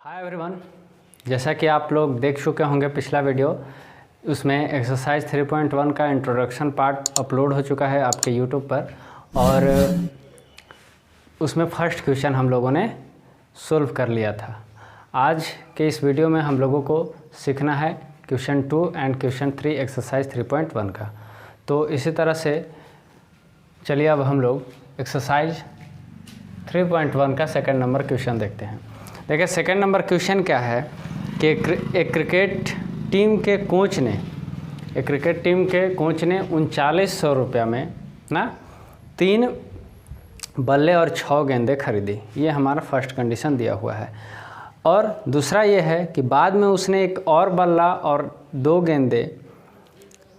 Hi everyone, जैसा कि आप लोग देख चुके होंगे पिछला वीडियो, उसमें एक्सरसाइज 3.1 का इंट्रोडक्शन पार्ट अपलोड हो चुका है आपके यूट्यूब पर और उसमें फर्स्ट क्वेश्चन हम लोगों ने सोल्व कर लिया था। आज के इस वीडियो में हम लोगों को सीखना है क्वेश्चन 2 एंड क्वेश्चन 3 एक्सरसाइज 3.1 का। तो इसी तरह से चलिए अब हम लोग एक्सरसाइज 3.1 का सेकंड नंबर क्वेश्चन देखते हैं। देखिए सेकंड नंबर क्वेश्चन क्या है कि एक क्रिकेट टीम के कोच ने 3900 रुपये में ना 3 बल्ले और 6 गेंदें खरीदी। ये हमारा फर्स्ट कंडीशन दिया हुआ है। और दूसरा ये है कि बाद में उसने एक और बल्ला और 2 गेंदें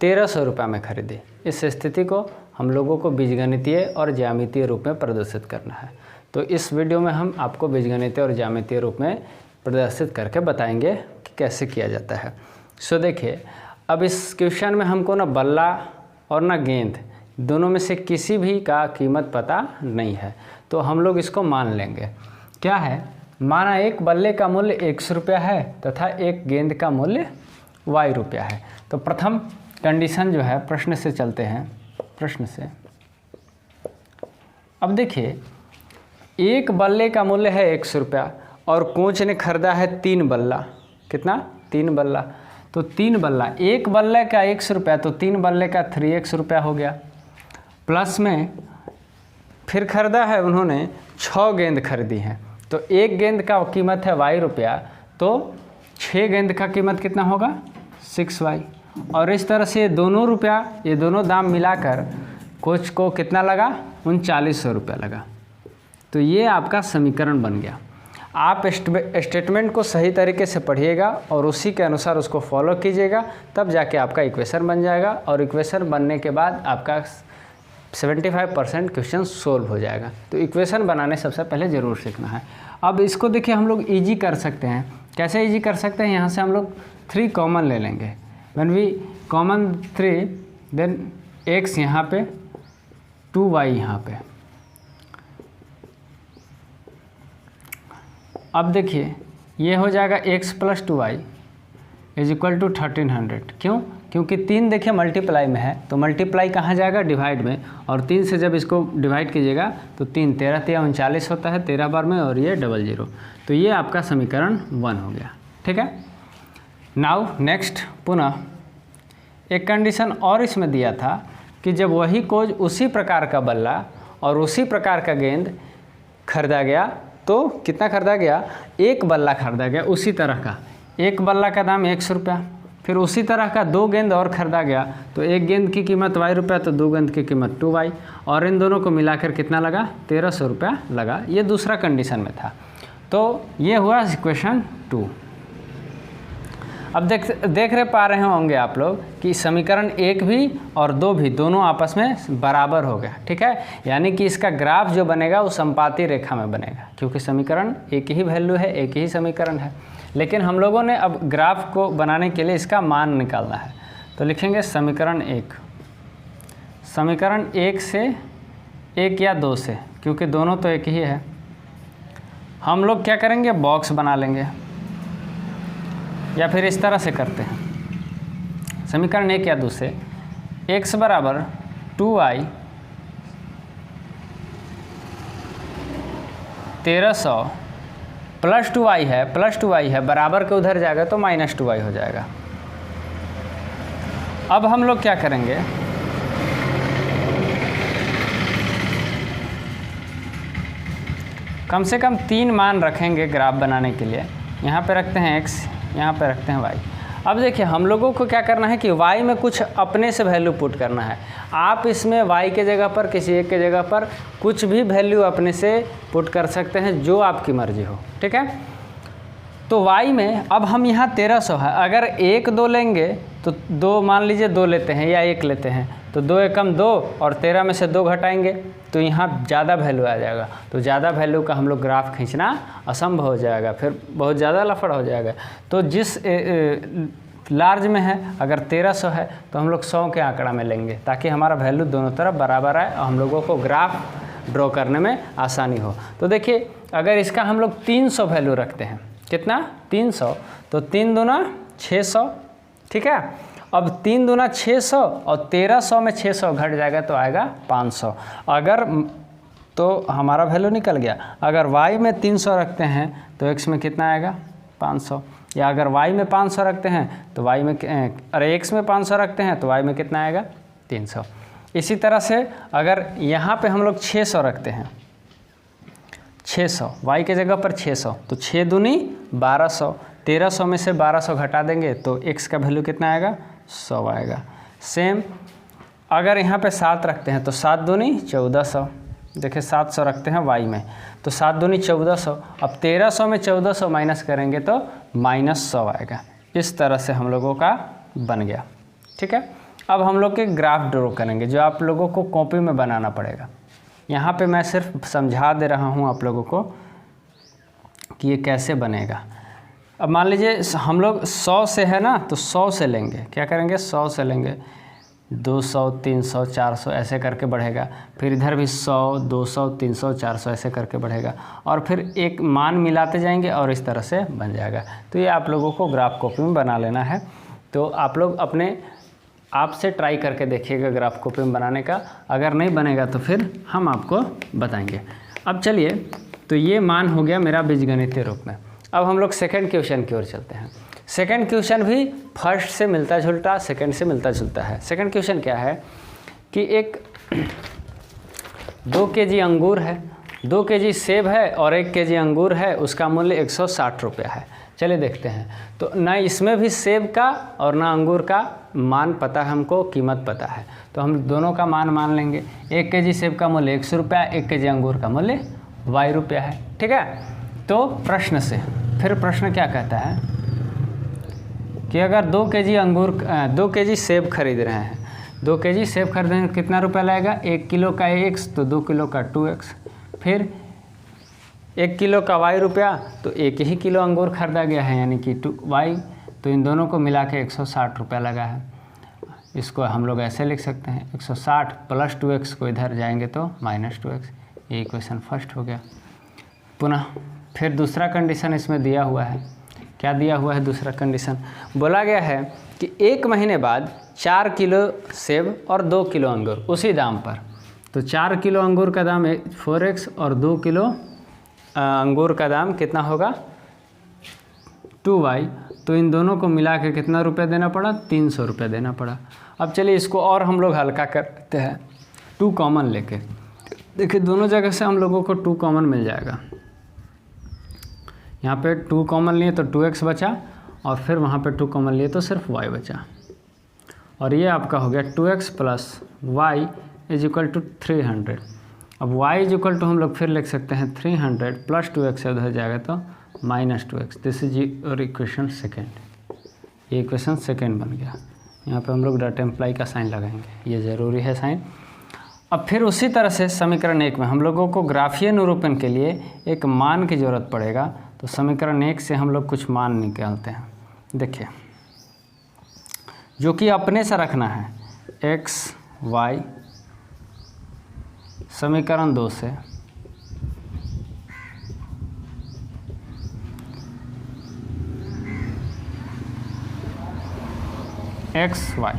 1300 रुपये में खरीदी। इस स्थिति को हम लोगों को बीजगणितीय और ज्यामितीय रूप में प्रदर्शित करना है। तो इस वीडियो में हम आपको बीजगणितीय और ज्यामितीय रूप में प्रदर्शित करके बताएंगे कि कैसे किया जाता है। सो देखिए, अब इस क्वेश्चन में हमको ना बल्ला और ना गेंद दोनों में से किसी भी का कीमत पता नहीं है, तो हम लोग इसको मान लेंगे। क्या है, माना एक बल्ले का मूल्य 100 रुपया है तथा एक गेंद का मूल्य y रुपया है। तो प्रथम कंडीशन जो है, प्रश्न से चलते हैं। प्रश्न से अब देखिए, एक बल्ले का मूल्य है 100 रुपया और कोच ने खरीदा है 3 बल्ला। कितना? 3 बल्ला। तो 3 बल्ला, एक बल्ले का 100 रुपया, तो 3 बल्ले का 3x रुपया हो गया। प्लस में फिर खरीदा है उन्होंने 6 गेंद खरीदी हैं, तो एक गेंद का कीमत है y रुपया, तो 6 गेंद का कीमत कितना होगा? 6y। और इस तरह से दोनों रुपया, ये दोनों दाम मिलाकर कोच को कितना लगा? 3900 रुपया लगा। तो ये आपका समीकरण बन गया। आप स्टेटमेंट को सही तरीके से पढ़िएगा और उसी के अनुसार उसको फॉलो कीजिएगा, तब जाके आपका इक्वेशन बन जाएगा। और इक्वेशन बनने के बाद आपका 75% क्वेश्चन सोल्व हो जाएगा। तो इक्वेशन बनाने सबसे पहले ज़रूर सीखना है। अब इसको देखिए, हम लोग ईजी कर सकते हैं। कैसे ईजी कर सकते हैं? यहाँ से हम लोग 3 कॉमन ले लेंगे। When we common 3, then x यहाँ पे, 2y यहाँ पे। अब देखिए, ये हो जाएगा x + 2y = 1300। क्यों? क्योंकि 3 देखिए मल्टीप्लाई में है, तो मल्टीप्लाई कहाँ जाएगा? डिवाइड में। और 3 से जब इसको डिवाइड कीजिएगा तो 3 13 39 होता है 13 बार में, और ये 00। तो ये आपका समीकरण 1 हो गया। ठीक है। नाउ नेक्स्ट, पुनः एक कंडीशन और इसमें दिया था कि जब वही कोच उसी प्रकार का बल्ला और उसी प्रकार का गेंद खरीदा गया, तो कितना खरीदा गया? एक बल्ला खरीदा गया उसी तरह का। एक बल्ला का दाम 100 रुपया। फिर उसी तरह का 2 गेंद और खरीदा गया, तो एक गेंद की कीमत y रुपया, तो 2 गेंद की कीमत 2y। और इन दोनों को मिलाकर कितना लगा? 1300 रुपया लगा। ये दूसरा कंडीशन में था। तो ये हुआ क्वेश्चन 2। अब देख पा रहे होंगे आप लोग कि समीकरण 1 भी और 2 भी दोनों आपस में बराबर हो गया। ठीक है, यानी कि इसका ग्राफ जो बनेगा वो समपाती रेखा में बनेगा, क्योंकि समीकरण एक ही वैल्यू है, एक ही समीकरण है। लेकिन हम लोगों ने अब ग्राफ को बनाने के लिए इसका मान निकालना है। तो लिखेंगे समीकरण 1। समीकरण 1 से 1 या 2 से, क्योंकि दोनों तो एक ही है, हम लोग क्या करेंगे? बॉक्स बना लेंगे, या फिर इस तरह से करते हैं। समीकरण 1 या 2 से x = 2y 1300 + 2y है बराबर के उधर जाएगा तो -2y हो जाएगा। अब हम लोग क्या करेंगे? कम से कम 3 मान रखेंगे ग्राफ बनाने के लिए। यहाँ पे रखते हैं x, यहाँ पे रखते हैं y। अब देखिए, हम लोगों को क्या करना है कि y में कुछ अपने से वैल्यू पुट करना है। आप इसमें y के जगह पर, किसी एक के जगह पर कुछ भी वैल्यू अपने से पुट कर सकते हैं, जो आपकी मर्जी हो। ठीक है। तो y में अब हम यहाँ 1300 है, अगर 1 2 लेंगे तो 2, मान लीजिए 2 लेते हैं या 1 लेते हैं, तो 2 एकम 2 और 13 में से 2 घटाएंगे तो यहाँ ज़्यादा वैल्यू आ जाएगा। तो ज़्यादा वैल्यू का हम लोग ग्राफ खींचना असंभव हो जाएगा, फिर बहुत ज़्यादा लफड़ा हो जाएगा। तो जिस लार्ज में है, अगर 1300 है तो हम लोग 100 के आंकड़ा में लेंगे, ताकि हमारा वैल्यू दोनों तरफ बराबर आए और हम लोगों को ग्राफ ड्रॉ करने में आसानी हो। तो देखिए, अगर इसका हम लोग 300 वैल्यू रखते हैं, कितना 300, तो 3 दूना 600, ठीक है। अब 3 दूना 600 और 1300 में 600 घट जाएगा तो आएगा 500। अगर तो हमारा वैल्यू निकल गया। अगर y में 300 रखते हैं तो x में कितना आएगा 500, या अगर y में 500 रखते हैं तो y में x में 500 रखते हैं तो y में कितना आएगा 300। इसी तरह से अगर यहाँ पे हम लोग 600 रखते हैं, 600 y के जगह पर 600, तो 6 दूनी 1200, 1300 में से 1200 घटा देंगे तो x का वैल्यू कितना आएगा 100 आएगा। सेम अगर यहाँ पे 7 रखते हैं तो 7 दूनी 1400, देखिए 700 रखते हैं y में तो 7 दूनी 1400। अब 1300 में 1400 माइनस करेंगे तो -100 आएगा। इस तरह से हम लोगों का बन गया, ठीक है। अब हम लोग के ग्राफ ड्रॉ करेंगे जो आप लोगों को कॉपी में बनाना पड़ेगा। यहाँ पे मैं सिर्फ समझा दे रहा हूँ आप लोगों को कि ये कैसे बनेगा। अब मान लीजिए हम लोग 100 से है ना, तो 100 से लेंगे, क्या करेंगे 100 से लेंगे, 200 300 400 ऐसे करके बढ़ेगा। फिर इधर भी 100 200 300 400 ऐसे करके बढ़ेगा, और फिर एक मान मिलाते जाएंगे और इस तरह से बन जाएगा। तो ये आप लोगों को ग्राफ कॉपी में बना लेना है। तो आप लोग अपने आप से ट्राई करके देखिएगा ग्राफ कॉपी में बनाने का। अगर नहीं बनेगा तो फिर हम आपको बताएंगे। अब चलिए, तो ये मान हो गया मेरा बीजगणितीय रूप में। अब हम लोग सेकंड क्वेश्चन की ओर चलते हैं। सेकंड क्वेश्चन भी फर्स्ट से मिलता जुलता, सेकंड से मिलता जुलता है। सेकंड क्वेश्चन क्या है कि एक 2 केजी अंगूर है, 2 केजी सेब है और 1 केजी अंगूर है, उसका मूल्य 160 रुपया है। चलिए देखते हैं। तो ना इसमें भी सेब का और ना अंगूर का मान पता है हमको, कीमत पता है, तो हम दोनों का मान लेंगे। 1 केजी सेब का मूल्य 100 रुपया, 1 केजी अंगूर का मूल्य y रुपया है, ठीक है। तो प्रश्न से फिर प्रश्न क्या कहता है कि अगर 2 केजी सेब खरीद रहे हैं, 2 केजी सेब खरीदेंगे कितना रुपया लगेगा, 1 किलो का x तो 2 किलो का 2x, फिर 1 किलो का y रुपया, तो 1 ही किलो अंगूर खरीदा गया है यानी कि 2y, तो इन दोनों को मिला के 160 रुपया लगा है। इसको हम लोग ऐसे लिख सकते हैं 160 प्लस 2x को इधर जाएंगे तो -2x। ये इक्वेशन फर्स्ट हो गया। पुनः फिर दूसरा कंडीशन इसमें दिया हुआ है। क्या दिया हुआ है दूसरा कंडीशन? बोला गया है कि 1 महीने बाद 4 किलो सेब और 2 किलो अंगूर उसी दाम पर, तो 4 किलो अंगूर का दाम 4x और 2 किलो अंगूर का दाम कितना होगा 2y, तो इन दोनों को मिला के कितना रुपया देना पड़ा, 300 रुपया देना पड़ा। अब चलिए इसको और हम लोग हल्का करते हैं 2 कॉमन लेके। देखिए दोनों जगह से हम लोगों को 2 कॉमन मिल जाएगा। यहाँ पे 2 कॉमन लिए तो 2x बचा, और फिर वहाँ पे 2 कॉमन लिए तो सिर्फ y बचा, और ये आपका हो गया 2x plus y is equal to 300। अब y इज इक्वल टू हम लोग फिर लिख सकते हैं 300 प्लस 2x से उधर जाएगा तो -2x। This is your equation second. ये इक्वेशन सेकेंड बन गया। यहाँ पे हम लोग डॉट एम्प्लाई का साइन लगाएंगे, ये ज़रूरी है साइन। अब फिर उसी तरह से समीकरण 1 में हम लोगों को ग्राफीय निरूपण के लिए एक मान की ज़रूरत पड़ेगा। तो समीकरण 1 से हम लोग कुछ मान निकालते हैं। देखिए जो कि अपने से रखना है x y, समीकरण 2 से x y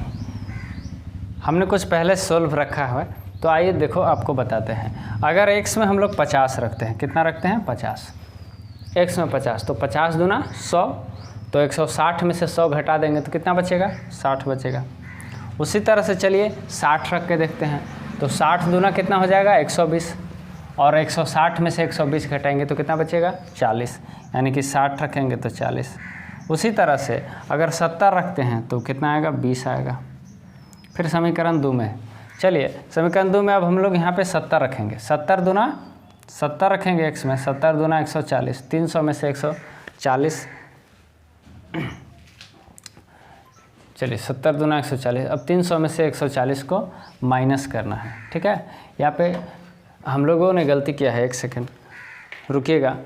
हमने कुछ पहले सोल्व रखा है, तो आइए देखो आपको बताते हैं। अगर x में हम लोग 50 रखते हैं, कितना रखते हैं 50, x में 50, तो 50 दूना 100, तो 160 में से 100 घटा देंगे तो कितना बचेगा 60 बचेगा। उसी तरह से चलिए 60 रख के देखते हैं, तो 60 दूना कितना हो जाएगा 120, और 160 में से 120 घटाएंगे तो कितना बचेगा 40, यानी कि 60 रखेंगे तो 40। उसी तरह से अगर 70 रखते हैं तो कितना आएगा 20 आएगा। फिर समीकरण 2 में चलिए, समीकरण 2 में अब हम लोग यहाँ पे 70 रखेंगे, 70 दूना 70 रखेंगे x में, 70 दूना 140, 300 में से 140, चलिए 70 दूना 140। अब 300 में से 140 को माइनस करना है, ठीक है। यहाँ पे हम लोगों ने गलती किया है, 1 सेकेंड रुकिएगा।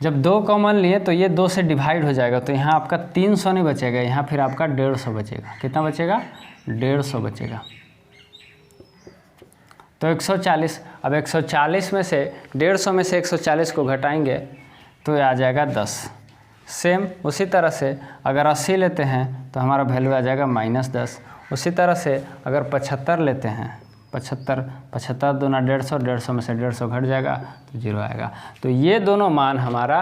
जब 2 कॉमन लिए तो ये 2 से डिवाइड हो जाएगा, तो यहाँ आपका 300 नहीं बचेगा, यहाँ फिर आपका 150 बचेगा। कितना बचेगा 150 बचेगा। तो 140, अब 140 में से 150 में से 140 को घटाएंगे तो ये आ जाएगा 10। सेम उसी तरह से अगर 80 लेते हैं तो हमारा वैल्यू आ जाएगा -10। उसी तरह से अगर 75 लेते हैं, 75 दूना 150, 150 में से 150 घट जाएगा तो 0 आएगा। तो ये दोनों मान हमारा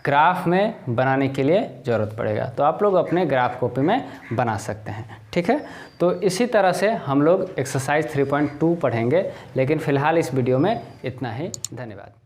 ग्राफ में बनाने के लिए ज़रूरत पड़ेगा, तो आप लोग अपने ग्राफ कॉपी में बना सकते हैं। ठीक है, तो इसी तरह से हम लोग एक्सरसाइज 3.2 पढ़ेंगे, लेकिन फ़िलहाल इस वीडियो में इतना ही। धन्यवाद।